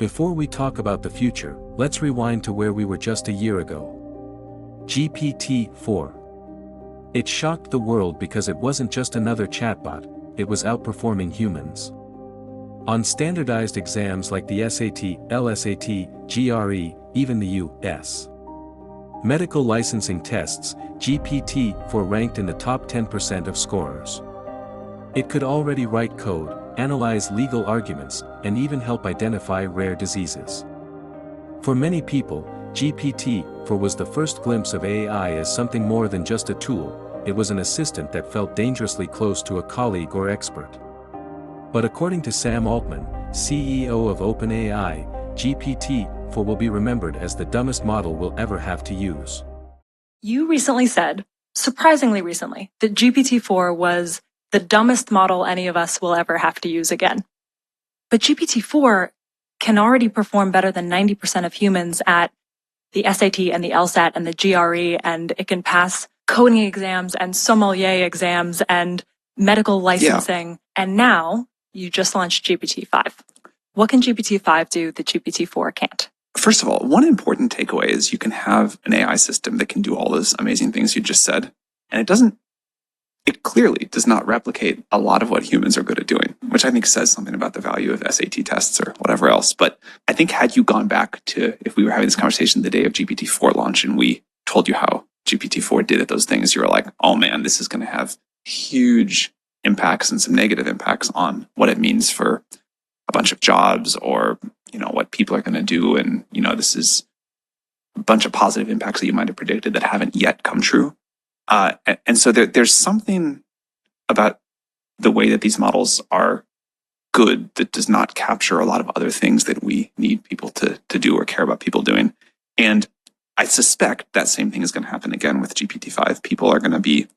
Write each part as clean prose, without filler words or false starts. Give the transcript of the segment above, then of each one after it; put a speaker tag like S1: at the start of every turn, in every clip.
S1: before we talk about the future, let's rewind to where we were just a year ago. GPT-4. It shocked the world because it wasn't just another chatbot, it was outperforming humans. On standardized exams like the SAT, LSAT, GRE, even the U.S. medical licensing tests, GPT-4 ranked in the top 10% of scorers. It could already write code, analyze legal arguments, and even help identify rare diseases. For many people, GPT-4 was the first glimpse of AI as something more than just a tool. It was an assistant that felt dangerously close to a colleague or expert. But according to Sam Altman, CEO of OpenAI, GPT-4 will be remembered as the dumbest model we'll ever have to use.
S2: You recently said, surprisingly recently, that GPT-4 was the dumbest model any of us will ever have to use again. But GPT-4 can already perform better than 90% of humans at the SAT and the LSAT and the GRE, and it can pass coding exams and sommelier exams and medical licensing. And now you just launched GPT-5. What can GPT-5 do that GPT-4 can't?
S3: First of all, one important takeaway is you can have an AI system that can do all those amazing things you just said, and it clearly does not replicate a lot of what humans are good at doing, which I think says something about the value of SAT tests or whatever else. But I think had you gone back to, if we were having this conversation the day of GPT-4 launch and we told you how GPT-4 did at those things, you were like, oh man, this is going to have huge impacts and some negative impacts on what it means for a bunch of jobs or, what people are going to do. And, this is a bunch of positive impacts that you might have predicted that haven't yet come true. And so there's something about the way that these models are good that does not capture a lot of other things that we need people to do or care about people doing. And I suspect that same thing is going to happen again with GPT-5. People are going to be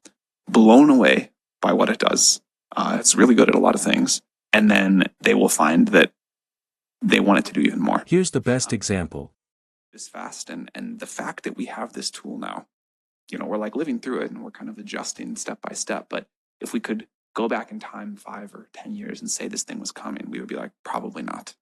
S3: blown away by what it does. It's really good at a lot of things. And then they will find that they want it to do even more.
S1: Here's the best example.
S3: It's fast. And the fact that we have this tool now, we're like living through it and we're kind of adjusting step by step. But if we could go back in time 5 or 10 years and say this thing was coming, we would be like, probably not.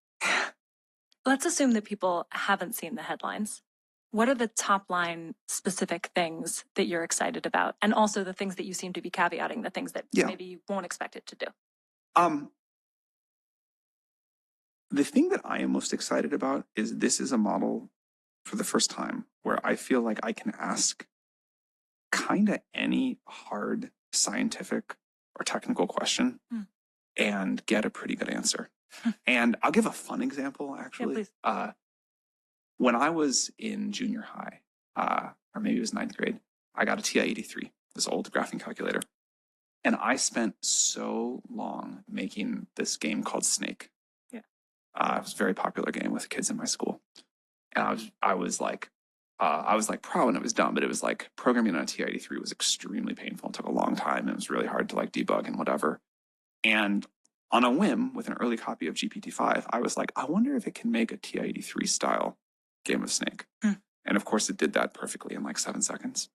S2: Let's assume that people haven't seen the headlines. What are the top line specific things that you're excited about? And also the things that you seem to be caveating, the things that maybe you won't expect it to do.
S3: The thing that I am most excited about is this is a model for the first time where I feel like I can ask kind of any hard scientific or technical question and get a pretty good answer. And I'll give a fun example, actually.
S2: Yeah,
S3: when I was in junior high, or maybe it was 9th grade, I got a TI-83, this old graphing calculator. And I spent so long making this game called Snake.
S2: Yeah.
S3: It was a very popular game with kids in my school. And I was like pro and it was dumb, but it was like programming on a TI-83 was extremely painful. It took a long time and it was really hard to debug and whatever. And on a whim, with an early copy of GPT-5, I was like, I wonder if it can make a TI-83 style game of Snake. And of course it did that perfectly in 7 seconds.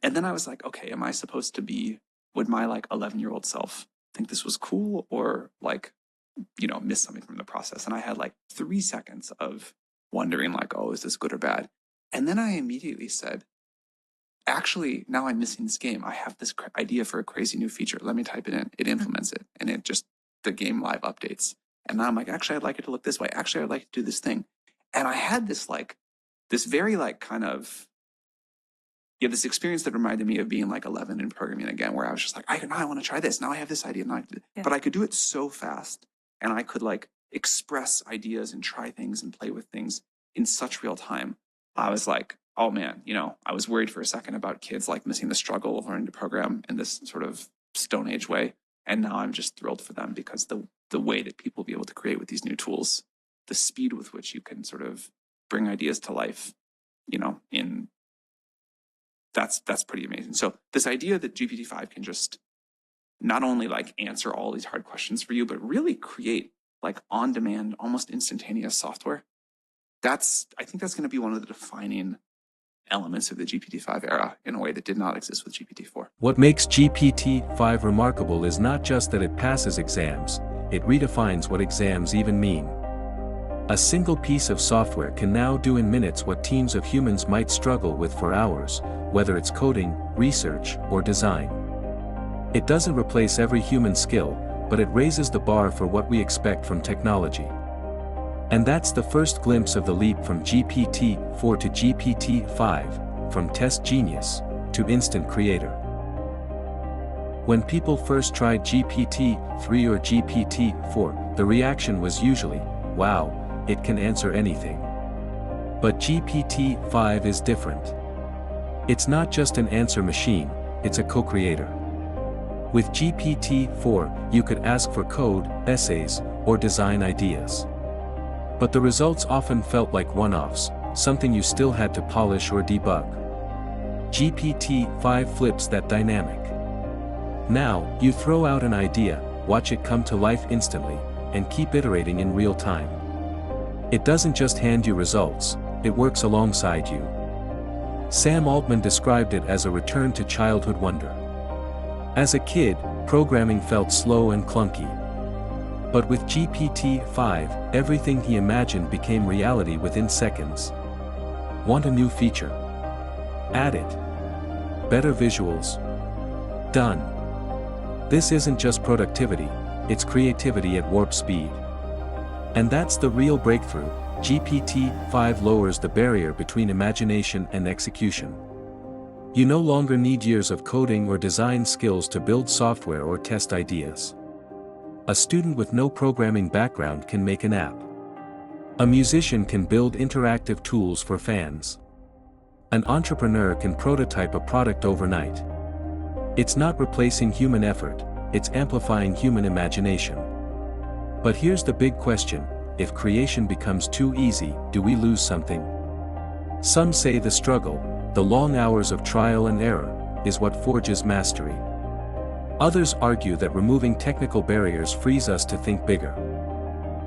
S3: And then I was like, okay, am I supposed to would my 11-year-old self think this was cool or miss something from the process? And I had 3 seconds of wondering oh, is this good or bad? And then I immediately said, actually, now I'm missing this game. I have this idea for a crazy new feature. Let me type it in. It implements it. And the game live updates. And now I'm like, actually, I'd like it to look this way. Actually, I'd like to do this thing. And I had this this very kind of, this experience that reminded me of being 11 in programming again, where I was just like, I want to try this. Now I have this idea. But I could do it so fast. And I could express ideas and try things and play with things in such real time. I was like, oh man, I was worried for a second about kids missing the struggle of learning to program in this sort of Stone Age way. And now I'm just thrilled for them because the way that people will be able to create with these new tools, the speed with which you can sort of bring ideas to life, that's pretty amazing. So this idea that GPT-5 can just not only answer all these hard questions for you, but really create on-demand, almost instantaneous software. I think that's going to be one of the defining elements of the GPT-5 era in a way that did not exist with GPT-4.
S1: What makes GPT-5 remarkable is not just that it passes exams, it redefines what exams even mean. A single piece of software can now do in minutes what teams of humans might struggle with for hours, whether it's coding, research, or design. It doesn't replace every human skill, but it raises the bar for what we expect from technology. And that's the first glimpse of the leap from GPT-4 to GPT-5, from test genius to instant creator. When people first tried GPT-3 or GPT-4, the reaction was usually, wow, it can answer anything. But GPT-5 is different. It's not just an answer machine, it's a co-creator. With GPT-4, you could ask for code, essays, or design ideas. But the results often felt like one-offs, something you still had to polish or debug. GPT-5 flips that dynamic. Now, you throw out an idea, watch it come to life instantly, and keep iterating in real time. It doesn't just hand you results, it works alongside you. Sam Altman described it as a return to childhood wonder. As a kid, programming felt slow and clunky. But with GPT-5, everything he imagined became reality within seconds. Want a new feature? Add it. Better visuals? Done. This isn't just productivity, it's creativity at warp speed. And that's the real breakthrough. GPT-5 lowers the barrier between imagination and execution. You no longer need years of coding or design skills to build software or test ideas. A student with no programming background can make an app. A musician can build interactive tools for fans. An entrepreneur can prototype a product overnight. It's not replacing human effort, it's amplifying human imagination. But here's the big question: if creation becomes too easy, do we lose something? Some say the struggle, the long hours of trial and error, is what forges mastery. Others argue that removing technical barriers frees us to think bigger.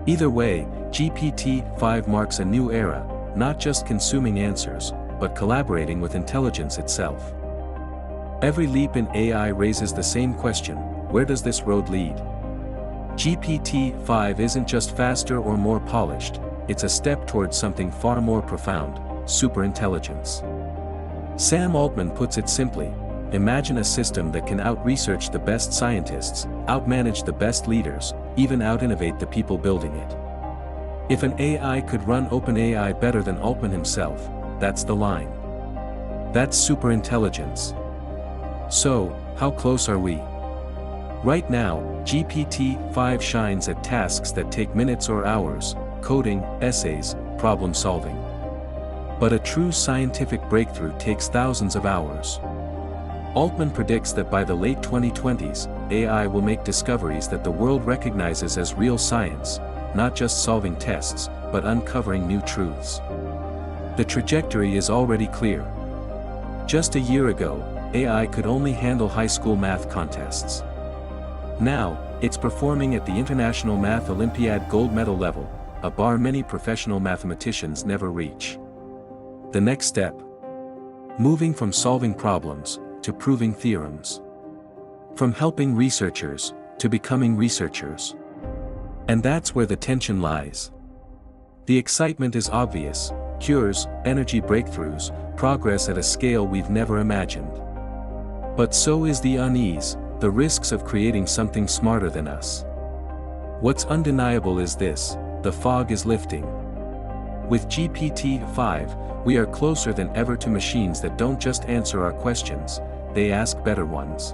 S1: Either way, GPT-5 marks a new era, not just consuming answers, but collaborating with intelligence itself. Every leap in AI raises the same question: where does this road lead? GPT-5 isn't just faster or more polished, it's a step towards something far more profound: superintelligence. Sam Altman puts it simply: imagine a system that can out-research the best scientists, out-manage the best leaders, even out-innovate the people building it. If an AI could run OpenAI better than Altman himself, that's the line. That's superintelligence. So, how close are we? Right now, GPT-5 shines at tasks that take minutes or hours: coding, essays, problem solving. But a true scientific breakthrough takes thousands of hours. Altman predicts that by the late 2020s, AI will make discoveries that the world recognizes as real science, not just solving tests, but uncovering new truths. The trajectory is already clear. Just a year ago, AI could only handle high school math contests. Now, it's performing at the International Math Olympiad gold medal level, a bar many professional mathematicians never reach. The next step: moving from solving problems to proving theorems. From helping researchers to becoming researchers. And that's where the tension lies. The excitement is obvious: cures, energy breakthroughs, progress at a scale we've never imagined. But so is the unease, the risks of creating something smarter than us. What's undeniable is this: the fog is lifting. With GPT-5, we are closer than ever to machines that don't just answer our questions, they ask better ones.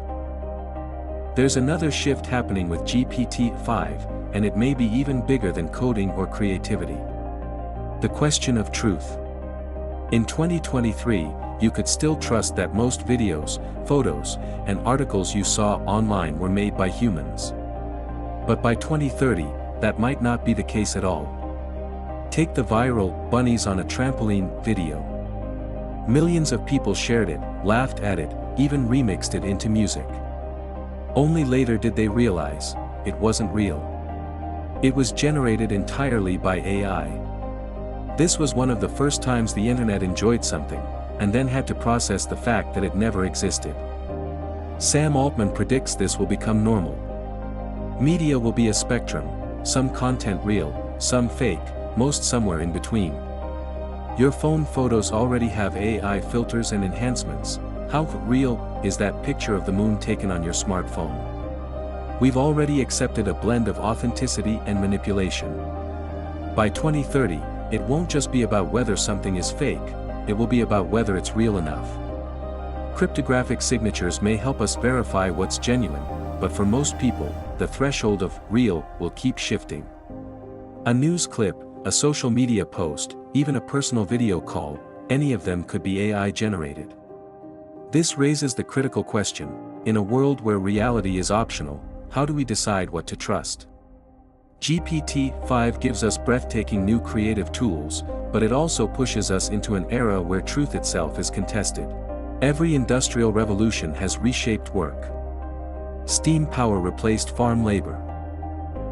S1: There's another shift happening with GPT-5, and it may be even bigger than coding or creativity. The question of truth. In 2023, you could still trust that most videos, photos, and articles you saw online were made by humans. But by 2030, that might not be the case at all. Take the viral "bunnies on a trampoline" video. Millions of people shared it, laughed at it, even remixed it into music. Only later did they realize it wasn't real. It was generated entirely by AI. This was one of the first times the internet enjoyed something, and then had to process the fact that it never existed. Sam Altman predicts this will become normal. Media will be a spectrum, some content real, some fake, most somewhere in between. Your phone photos already have AI filters and enhancements. How real is that picture of the moon taken on your smartphone? We've already accepted a blend of authenticity and manipulation. By 2030, it won't just be about whether something is fake, it will be about whether it's real enough. Cryptographic signatures may help us verify what's genuine, but for most people, the threshold of real will keep shifting. A news clip, a social media post, even a personal video call, any of them could be AI generated. This raises the critical question: in a world where reality is optional, how do we decide what to trust? GPT-5 gives us breathtaking new creative tools, but it also pushes us into an era where truth itself is contested. Every industrial revolution has reshaped work. Steam power replaced farm labor.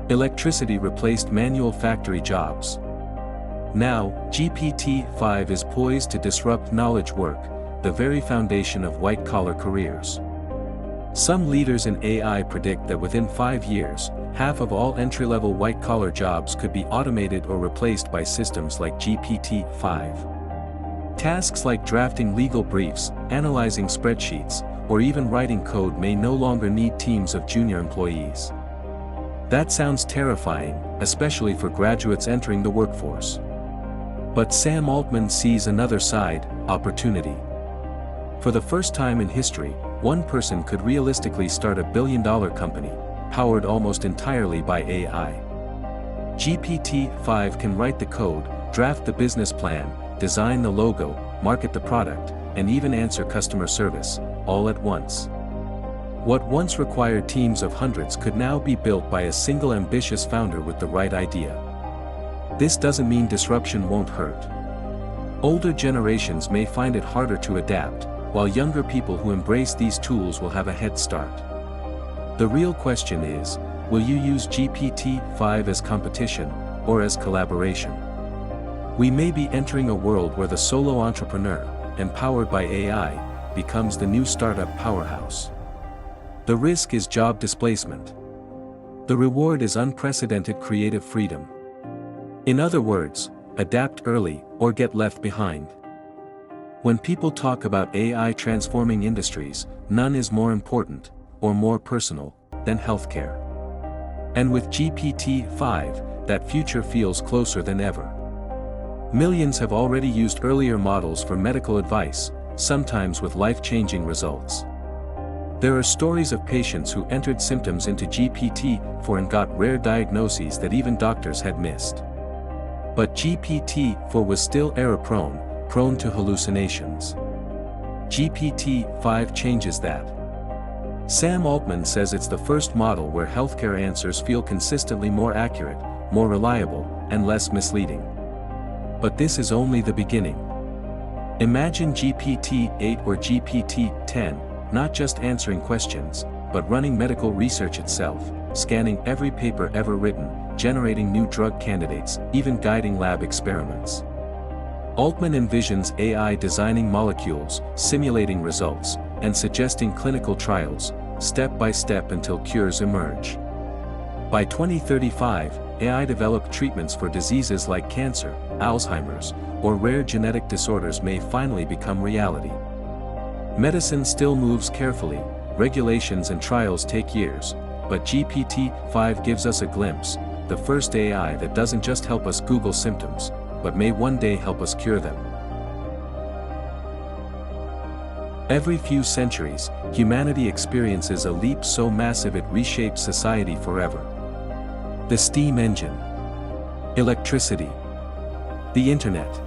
S1: Electricity replaced manual factory jobs. Now, GPT-5 is poised to disrupt knowledge work, the very foundation of white-collar careers. Some leaders in AI predict that within 5 years, half of all entry-level white-collar jobs could be automated or replaced by systems like GPT-5. Tasks like drafting legal briefs, analyzing spreadsheets, or even writing code may no longer need teams of junior employees. That sounds terrifying, especially for graduates entering the workforce. But Sam Altman sees another side: opportunity. For the first time in history, one person could realistically start a billion-dollar company, powered almost entirely by AI. GPT-5 can write the code, draft the business plan, design the logo, market the product, and even answer customer service, all at once. What once required teams of hundreds could now be built by a single ambitious founder with the right idea. This doesn't mean disruption won't hurt. Older generations may find it harder to adapt, while younger people who embrace these tools will have a head start. The real question is, will you use GPT-5 as competition, or as collaboration? We may be entering a world where the solo entrepreneur, empowered by AI, becomes the new startup powerhouse. The risk is job displacement. The reward is unprecedented creative freedom. In other words, adapt early, or get left behind. When people talk about AI transforming industries, none is more important, or more personal, than healthcare. And with GPT-5, that future feels closer than ever. Millions have already used earlier models for medical advice, sometimes with life-changing results. There are stories of patients who entered symptoms into GPT-4 and got rare diagnoses that even doctors had missed. But GPT-4 was still error-prone, prone to hallucinations. GPT-5 changes that. Sam Altman says it's the first model where healthcare answers feel consistently more accurate, more reliable, and less misleading. But this is only the beginning. Imagine GPT-8 or GPT-10, not just answering questions, but running medical research itself, scanning every paper ever written, generating new drug candidates, even guiding lab experiments. Altman envisions AI designing molecules, simulating results, and suggesting clinical trials, step by step until cures emerge. By 2035, AI developed treatments for diseases like cancer, Alzheimer's, or rare genetic disorders may finally become reality. Medicine still moves carefully, regulations and trials take years, but GPT-5 gives us a glimpse, the first AI that doesn't just help us Google symptoms, but may one day help us cure them. Every few centuries, humanity experiences a leap so massive it reshapes society forever. The steam engine. Electricity. The internet.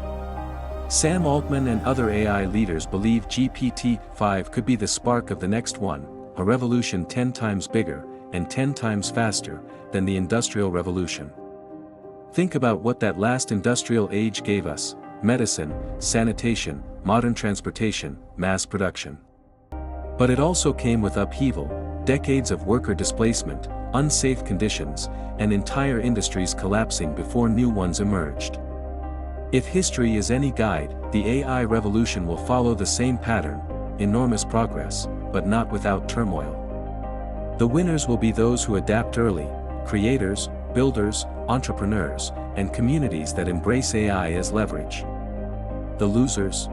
S1: Sam Altman and other AI leaders believe GPT-5 could be the spark of the next one, a revolution 10 times bigger, and 10 times faster, than the Industrial Revolution. Think about what that last industrial age gave us: medicine, sanitation, modern transportation, mass production. But it also came with upheaval, decades of worker displacement, unsafe conditions, and entire industries collapsing before new ones emerged. If history is any guide, the AI revolution will follow the same pattern: enormous progress, but not without turmoil. The winners will be those who adapt early, creators, builders, entrepreneurs, and communities that embrace AI as leverage. The losers?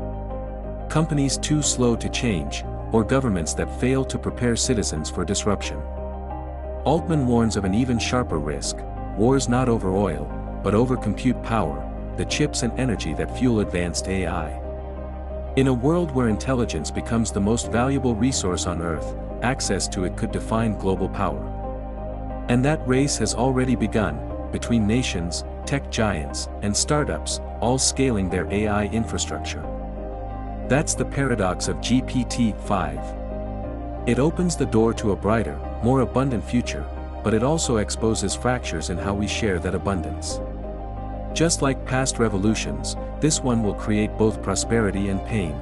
S1: Companies too slow to change, or governments that fail to prepare citizens for disruption. Altman warns of an even sharper risk: wars not over oil, but over compute power, the chips and energy that fuel advanced AI. In a world where intelligence becomes the most valuable resource on Earth, access to it could define global power. And that race has already begun, between nations, tech giants, and startups, all scaling their AI infrastructure. That's the paradox of GPT-5. It opens the door to a brighter, more abundant future, but it also exposes fractures in how we share that abundance. Just like past revolutions, this one will create both prosperity and pain.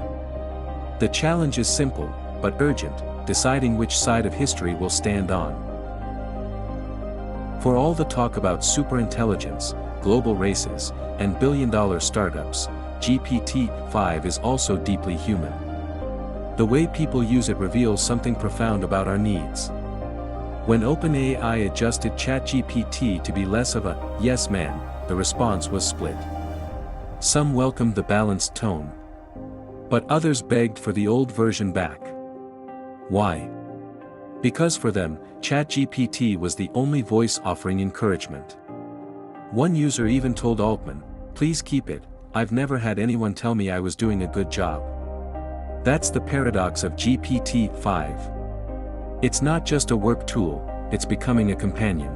S1: The challenge is simple, but urgent: deciding which side of history we'll stand on. For all the talk about superintelligence, global races, and billion-dollar startups, GPT-5 is also deeply human. The way people use it reveals something profound about our needs. When OpenAI adjusted ChatGPT to be less of a yes man, the response was split. Some welcomed the balanced tone, but others begged for the old version back. Why? Because for them, ChatGPT was the only voice offering encouragement. One user even told Altman, "Please keep it, I've never had anyone tell me I was doing a good job." That's the paradox of GPT-5. It's not just a work tool, it's becoming a companion.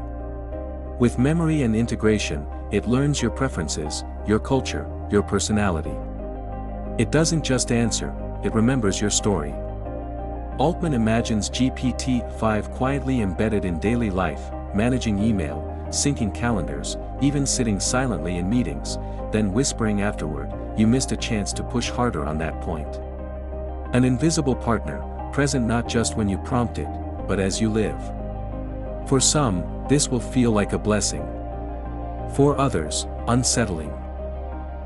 S1: With memory and integration, it learns your preferences, your culture, your personality. It doesn't just answer, it remembers your story. Altman imagines GPT-5 quietly embedded in daily life, managing email, syncing calendars, even sitting silently in meetings, then whispering afterward, "You missed a chance to push harder on that point." An invisible partner, present not just when you prompt it, but as you live. For some, this will feel like a blessing. For others, unsettling.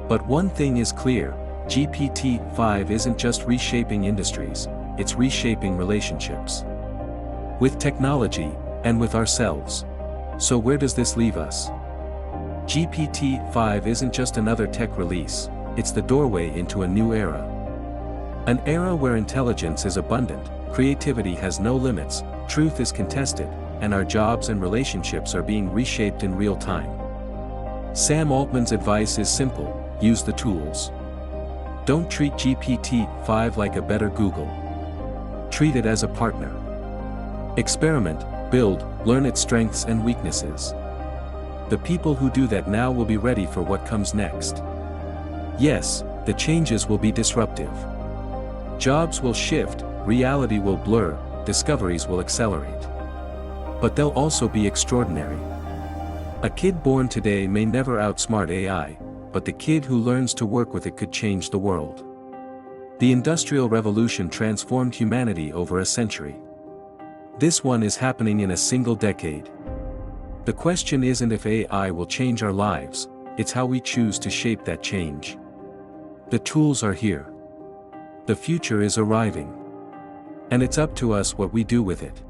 S1: But one thing is clear: GPT-5 isn't just reshaping industries, it's reshaping relationships. With technology, and with ourselves. So where does this leave us? GPT-5 isn't just another tech release, it's the doorway into a new era. An era where intelligence is abundant, creativity has no limits, truth is contested, and our jobs and relationships are being reshaped in real time. Sam Altman's advice is simple: use the tools. Don't treat GPT-5 like a better Google. Treat it as a partner. Experiment, build, learn its strengths and weaknesses. The people who do that now will be ready for what comes next. Yes, the changes will be disruptive. Jobs will shift, reality will blur, discoveries will accelerate. But they'll also be extraordinary. A kid born today may never outsmart AI, but the kid who learns to work with it could change the world. The Industrial Revolution transformed humanity over a century. This one is happening in a single decade. The question isn't if AI will change our lives, it's how we choose to shape that change. The tools are here. The future is arriving. And it's up to us what we do with it.